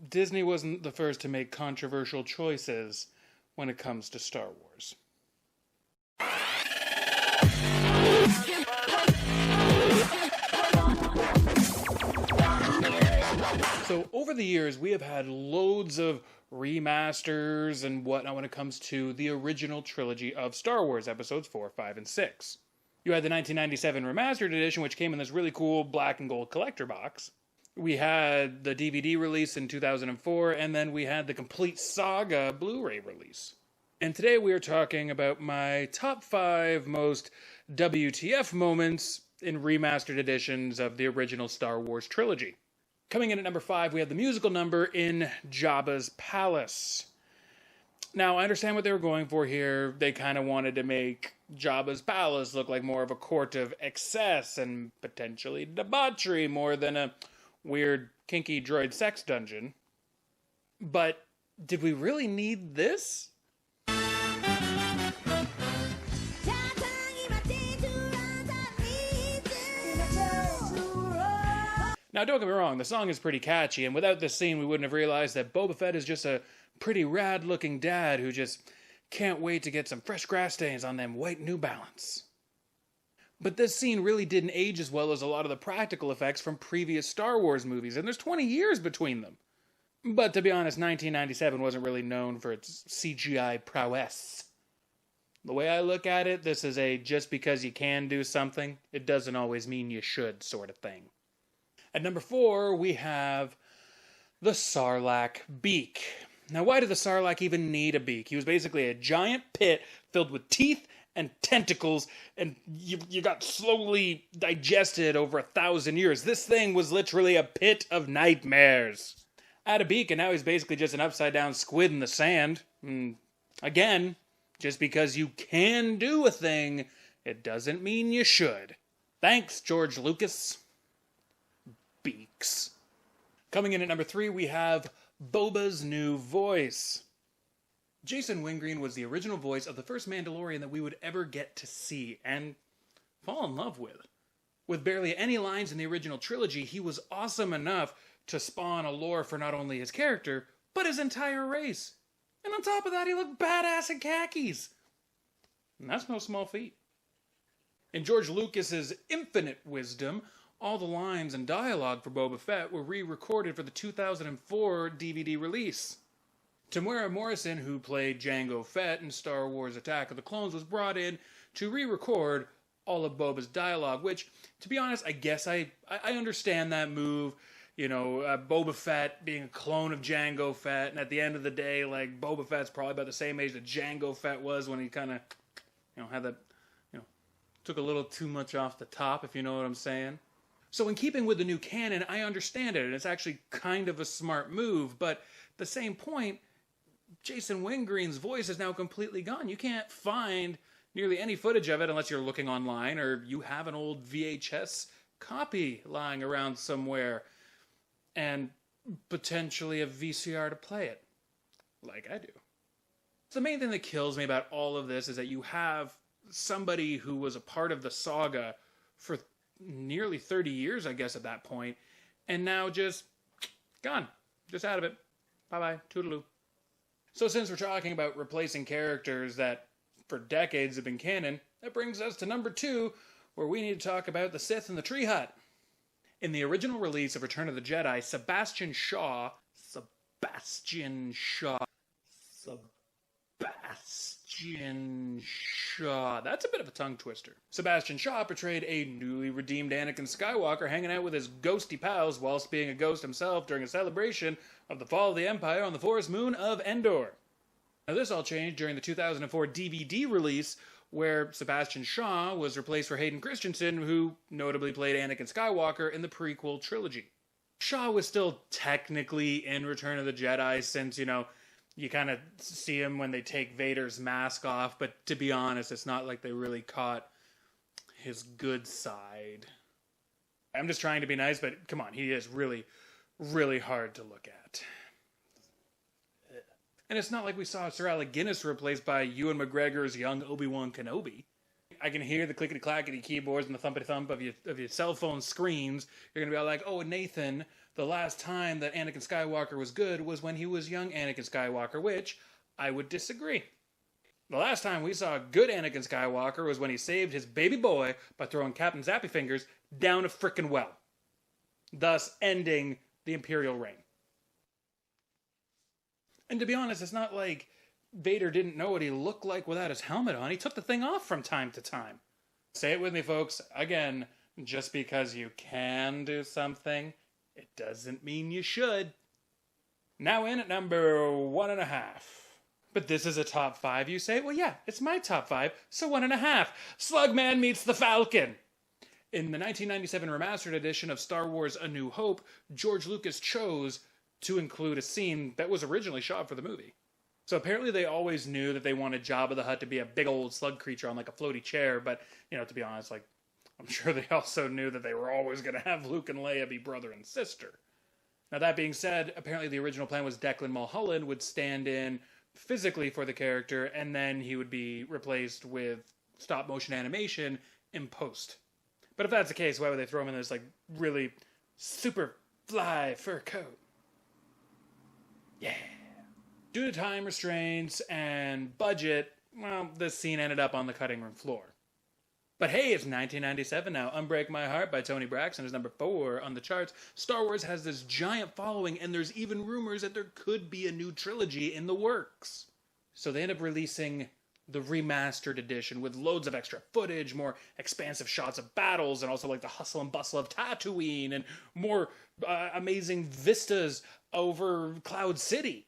Disney wasn't the first to make controversial choices when it comes to Star Wars. So over the years, we have had loads of remasters and whatnot when it comes to the original trilogy of Star Wars, episodes 4, 5, and 6. You had the 1997 Remastered edition, which came in this really cool black and gold collector box. We had the DVD release in 2004, and then we had the complete saga Blu-ray release. And today we are talking about my top 5 most WTF moments in remastered editions of the original Star Wars trilogy. Coming in at number 5, we have the musical number in Jabba's Palace. Now, I understand what they were going for here. They kind of wanted to make Jabba's Palace look like more of a court of excess and potentially debauchery more than a weird, kinky droid sex dungeon. But did we really need this? Now, don't get me wrong, the song is pretty catchy, and without this scene, we wouldn't have realized that Boba Fett is just a pretty rad-looking dad who just can't wait to get some fresh grass stains on them white New Balance. But this scene really didn't age as well as a lot of the practical effects from previous Star Wars movies, and there's 20 years between them. But to be honest, 1997 wasn't really known for its CGI prowess. The way I look at it, this is a just because you can do something, it doesn't always mean you should sort of thing. At number 4, we have the Sarlacc beak. Now, why did the Sarlacc even need a beak? He was basically a giant pit filled with teeth and tentacles, and you got slowly digested over 1,000 years. This thing was literally a pit of nightmares. Add a beak, and now he's basically just an upside-down squid in the sand. Again, just because you can do a thing, it doesn't mean you should. Thanks, George Lucas. Beaks. Coming in at number 3, we have Boba's new voice. Jason Wingreen was the original voice of the first Mandalorian that we would ever get to see and fall in love with. With barely any lines in the original trilogy, he was awesome enough to spawn a lore for not only his character, but his entire race. And on top of that, he looked badass in khakis. And that's no small feat. In George Lucas's infinite wisdom, all the lines and dialogue for Boba Fett were re-recorded for the 2004 DVD release. Temuera Morrison, who played Jango Fett in Star Wars Attack of the Clones, was brought in to re-record all of Boba's dialogue, which, to be honest, I guess I understand that move. You know, Boba Fett being a clone of Jango Fett, and at the end of the day, like, Boba Fett's probably about the same age that Jango Fett was when he kind of, had that, took a little too much off the top, if you know what I'm saying. So in keeping with the new canon, I understand it, and it's actually kind of a smart move, but at the same point, Jason Wingreen's voice is now completely gone. You can't find nearly any footage of it unless you're looking online, or you have an old VHS copy lying around somewhere, and potentially a VCR to play it, like I do. So the main thing that kills me about all of this is that you have somebody who was a part of the saga for nearly 30 years, I guess, at that point, and now just gone. Just out of it. Bye-bye. Toodaloo. So since we're talking about replacing characters that for decades have been canon, that brings us to number 2, where we need to talk about the Sith and the Tree Hut. In the original release of Return of the Jedi, Sebastian Shaw, that's a bit of a tongue twister. Sebastian Shaw portrayed a newly redeemed Anakin Skywalker hanging out with his ghosty pals whilst being a ghost himself during a celebration of the fall of the Empire on the forest moon of Endor. Now this all changed during the 2004 DVD release, where Sebastian Shaw was replaced for Hayden Christensen, who notably played Anakin Skywalker in the prequel trilogy. Shaw was still technically in Return of the Jedi since, you kind of see him when they take Vader's mask off, but to be honest, it's not like they really caught his good side. I'm just trying to be nice, but come on, he is really, really hard to look at. And it's not like we saw Sir Alec Guinness replaced by Ewan McGregor's young Obi-Wan Kenobi. I can hear the clickety-clackety keyboards and the thumpity-thump of your cell phone screens. You're going to be all like, oh, Nathan, the last time that Anakin Skywalker was good was when he was young Anakin Skywalker, which I would disagree. The last time we saw good Anakin Skywalker was when he saved his baby boy by throwing Captain Zappy Fingers down a frickin' well, thus ending the Imperial reign. And to be honest, it's not like Vader didn't know what he looked like without his helmet on. He took the thing off from time to time. Say it with me, folks. Again, just because you can do something, it doesn't mean you should. Now in at number 1.5. But this is a top 5, you say? Well, yeah, it's my top 5, so 1.5. Slugman meets the Falcon. In the 1997 Remastered edition of Star Wars A New Hope, George Lucas chose to include a scene that was originally shot for the movie. So apparently they always knew that they wanted Jabba the Hutt to be a big old slug creature on like a floaty chair, but, to be honest, I'm sure they also knew that they were always going to have Luke and Leia be brother and sister. Now that being said, apparently the original plan was Declan Mulholland would stand in physically for the character, and then he would be replaced with stop-motion animation in post. But if that's the case, why would they throw him in this, really super fly fur coat? Yeah. Due to time restraints and budget, well, this scene ended up on the cutting room floor. But hey, it's 1997 now. Unbreak My Heart by Toni Braxton is number 4 on the charts. Star Wars has this giant following, and there's even rumors that there could be a new trilogy in the works. So they end up releasing the Remastered edition with loads of extra footage, more expansive shots of battles, and also the hustle and bustle of Tatooine, and more amazing vistas over Cloud City.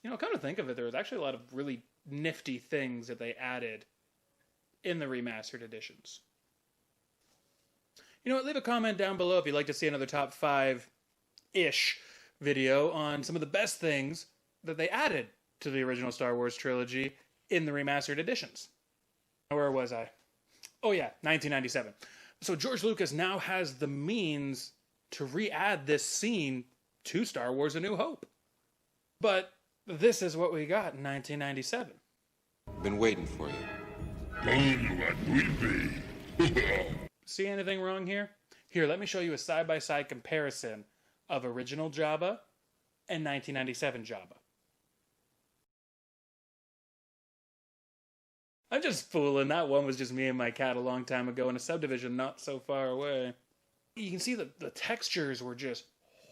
Come to think of it, there was actually a lot of really nifty things that they added in the Remastered editions. Leave a comment down below if you'd like to see another top 5-ish video on some of the best things that they added to the original Star Wars trilogy in the Remastered editions. Where was I? Oh yeah, 1997. So George Lucas now has the means to re-add this scene to Star Wars A New Hope. But this is what we got in 1997. Been waiting for you. See anything wrong here? Here, let me show you a side-by-side comparison of original Jabba and 1997 Jabba. I'm just fooling. That one was just me and my cat a long time ago in a subdivision not so far away. You can see that the textures were just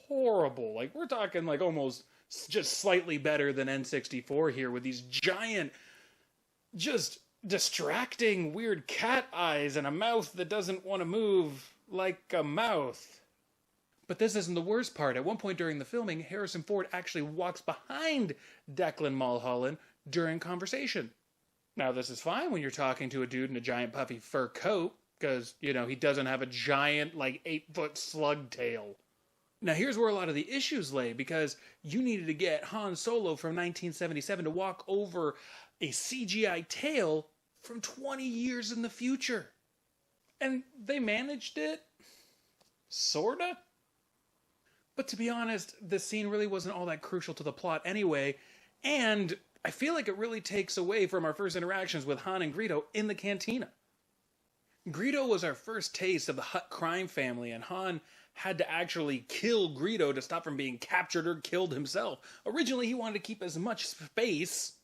horrible. We're talking almost just slightly better than N64 here with these giant, just distracting weird cat eyes and a mouth that doesn't want to move like a mouth. But this isn't the worst part. At one point during the filming, Harrison Ford actually walks behind Declan Mulholland during conversation. Now, this is fine when you're talking to a dude in a giant puffy fur coat, because, he doesn't have a giant, 8-foot slug tail. Now, here's where a lot of the issues lay, because you needed to get Han Solo from 1977 to walk over a CGI tail from 20 years in the future. And they managed it, sorta. But to be honest, the scene really wasn't all that crucial to the plot anyway, and I feel like it really takes away from our first interactions with Han and Greedo in the cantina. Greedo was our first taste of the Hutt crime family, and Han had to actually kill Greedo to stop from being captured or killed himself. Originally, he wanted to keep as much space.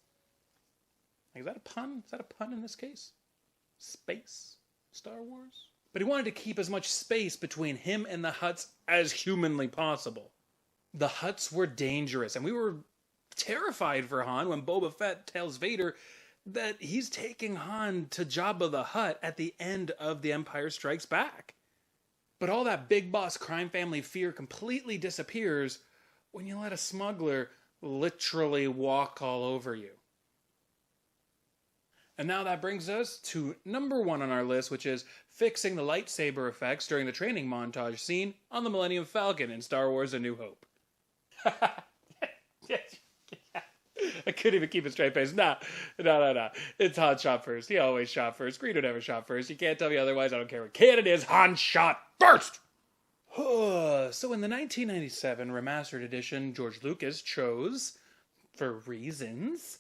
Is that a pun? Is that a pun in this case? Space? Star Wars? But he wanted to keep as much space between him and the Hutts as humanly possible. The Hutts were dangerous, and we were terrified for Han when Boba Fett tells Vader that he's taking Han to Jabba the Hutt at the end of The Empire Strikes Back. But all that big boss crime family fear completely disappears when you let a smuggler literally walk all over you. And now that brings us to number 1 on our list, which is fixing the lightsaber effects during the training montage scene on the Millennium Falcon in Star Wars A New Hope. I couldn't even keep a straight face. No. It's Han shot first. He always shot first. Greedo never shot first. You can't tell me otherwise. I don't care what canon is. Han shot first! So in the 1997 Remastered edition, George Lucas chose, for reasons,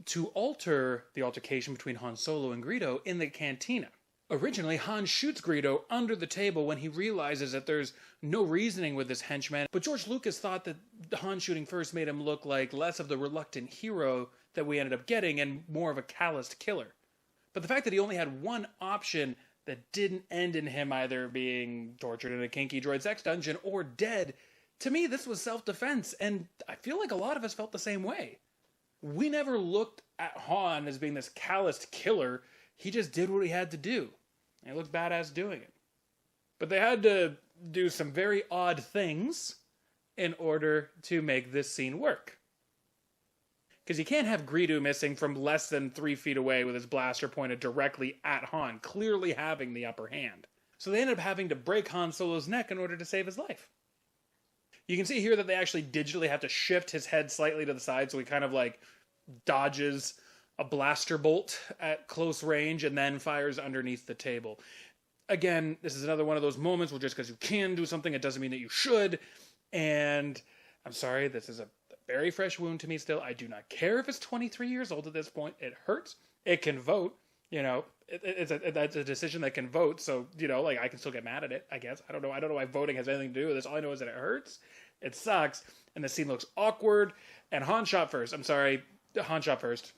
to alter the altercation between Han Solo and Greedo in the cantina. Originally, Han shoots Greedo under the table when he realizes that there's no reasoning with this henchman, but George Lucas thought that Han shooting first made him look like less of the reluctant hero that we ended up getting and more of a calloused killer. But the fact that he only had one option that didn't end in him either being tortured in a kinky droid sex dungeon or dead, to me this was self-defense, and I feel like a lot of us felt the same way. We never looked at Han as being this calloused killer. He just did what he had to do. He looked badass doing it. But they had to do some very odd things in order to make this scene work. Because you can't have Greedo missing from less than 3 feet away with his blaster pointed directly at Han, clearly having the upper hand. So they ended up having to break Han Solo's neck in order to save his life. You can see here that they actually digitally have to shift his head slightly to the side so he kind of like dodges a blaster bolt at close range and then fires underneath the table. Again, this is another one of those moments where just because you can do something, it doesn't mean that you should. And I'm sorry, this is a very fresh wound to me still. I do not care if it's 23 years old at this point. It hurts. It can vote. You know, that's a decision that can vote. So, you know, like I can still get mad at it, I guess. I don't know why voting has anything to do with this. All I know is that it hurts. It sucks. And the scene looks awkward. And Han shot first. I'm sorry. Han shot first.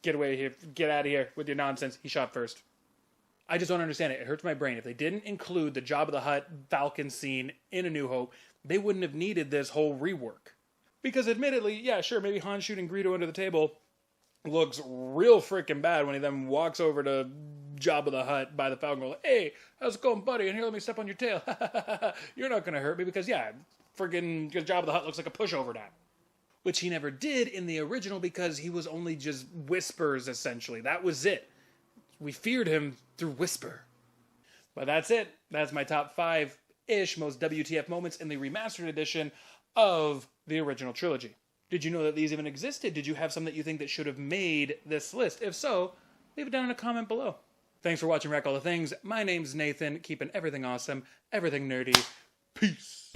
Get away here. Get out of here with your nonsense. He shot first. I just don't understand it. It hurts my brain. If they didn't include the Jabba the Hutt Falcon scene in A New Hope, they wouldn't have needed this whole rework. Because admittedly, yeah, sure, maybe Han shooting Greedo under the table looks real freaking bad when he then walks over to Jabba the Hutt by the Falcon going, hey, how's it going, buddy? And here, let me step on your tail. You're not going to hurt me because, yeah, freaking Jabba the Hutt looks like a pushover now. Which he never did in the original because he was only just whispers, essentially. That was it. We feared him through whisper. But that's it. That's my top 5-ish most WTF moments in the remastered edition of the original trilogy. Did you know that these even existed? Did you have some that you think that should have made this list? If so, leave it down in a comment below. Thanks for watching Wreck All the Things. My name's Nathan, keeping everything awesome, everything nerdy. Peace.